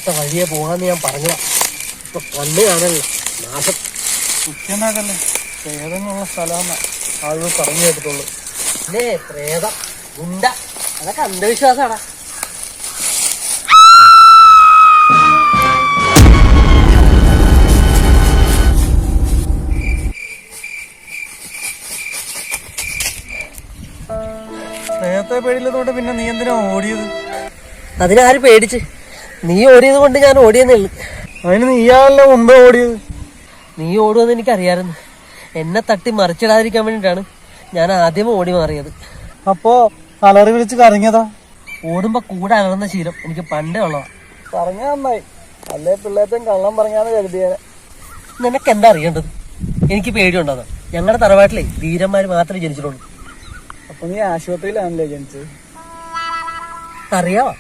നേരത്തെ വഴിയെ പോകാന്ന് ഞാൻ പറഞ്ഞതാ. ഇപ്പൊ കണ്ണ് കാണല്ലേ നാശം. കുറ്റനാക്കല്ലേ, പ്രേതങ്ങളുള്ള സ്ഥലമെന്ന ആളുകൾ പറഞ്ഞു കേട്ടിട്ടുള്ളൂ. പിന്നെ പ്രേതം ഗുണ്ട അതൊക്കെ അന്ധവിശ്വാസാടാ. പ്രേതത്തെ പേടിയില്ലതോട്ട് പിന്നെ നീ എന്തിനാ ഓടിയത്? അതിനാര് പേടിച്ച്? നീ ഓടിയത് കൊണ്ട് ഞാൻ ഓടിയെന്നേ ഉള്ളു. അതിന് നീയാണല്ലോ മുമ്പേ ഓടിയത്. നീ ഓടുമെന്ന് എനിക്കറിയാമായിരുന്നു. എന്നെ തട്ടി മറിച്ചിടാതിരിക്കാൻ വേണ്ടിയിട്ടാണ് ഞാൻ ആദ്യം ഓടി മാറിയത്. അപ്പോ അലറി വിളിച്ച് കരഞ്ഞതാ? ഓടുമ്പോ കൂടെ അലർന്ന ശീലം എനിക്ക് പണ്ടേ ഉള്ളതാ. പറഞ്ഞ നന്നായി, അല്ലേ പിള്ളേറ്റം കള്ളം പറഞ്ഞാന്ന് കരുതിയേനെ. നിനക്ക് എന്താ അറിയേണ്ടത്? എനിക്ക് പേടിയുണ്ടോ? ഞങ്ങളുടെ തറവാട്ടിലെ ധീരന്മാര് മാത്രമേ ജനിച്ചിട്ടുള്ളൂ. അപ്പൊ നീ ആശുപത്രിയിലാണല്ലേ ജനിച്ചത്? അറിയാവോ,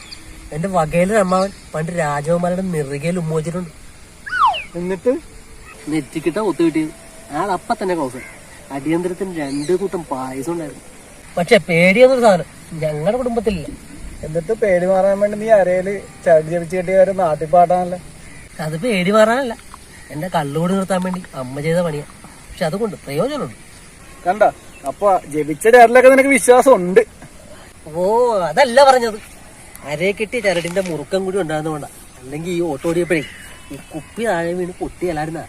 എന്റെ വകയിലെ അമ്മാവൻ പണ്ട് രാജകുമാരുടെ നെറുകയിൽ ഉമ്മോച്ചിട്ടുണ്ട്. എന്നിട്ട് നെറ്റിക്കിട്ട ഒത്തു കിട്ടിയത് ആളപ്പ തന്നെ ക്ലോസ്. അടിയന്തരത്തിന് 2 കൂട്ടം പായസം ഉണ്ടായിരുന്നു. പക്ഷെ പേടിയെന്നൊരു സാധനം ഞങ്ങളുടെ കുടുംബത്തിലില്ല. എന്നിട്ട് പേടി മാറാൻ വേണ്ടി നീ അരയില് ചടി ജപിച്ച് കെട്ടിയ നാട്ടിപ്പാട്ടാണല്ലേ? അത് പേടി മാറാനല്ല, എന്റെ കള്ളുകൂടി നിർത്താൻ വേണ്ടി അമ്മ ചെയ്ത പണിയാ. പക്ഷെ അതുകൊണ്ട് പ്രയോജനമുണ്ട്. കണ്ട, അപ്പൊ ജപിച്ച ചരലൊക്കെ നിനക്ക് വിശ്വാസം ഉണ്ട്. ഓ അതല്ല പറഞ്ഞത്, അരയെ കെട്ടിയ ചരടിന്റെ മുറുക്കം കൂടി ഉണ്ടാകുന്നതുകൊണ്ടാ. അല്ലെങ്കിൽ ഈ ഓട്ടോടിയപ്പോഴേ ഈ കുപ്പി താഴെ വീണ് പൊട്ടി അല്ലായിരുന്ന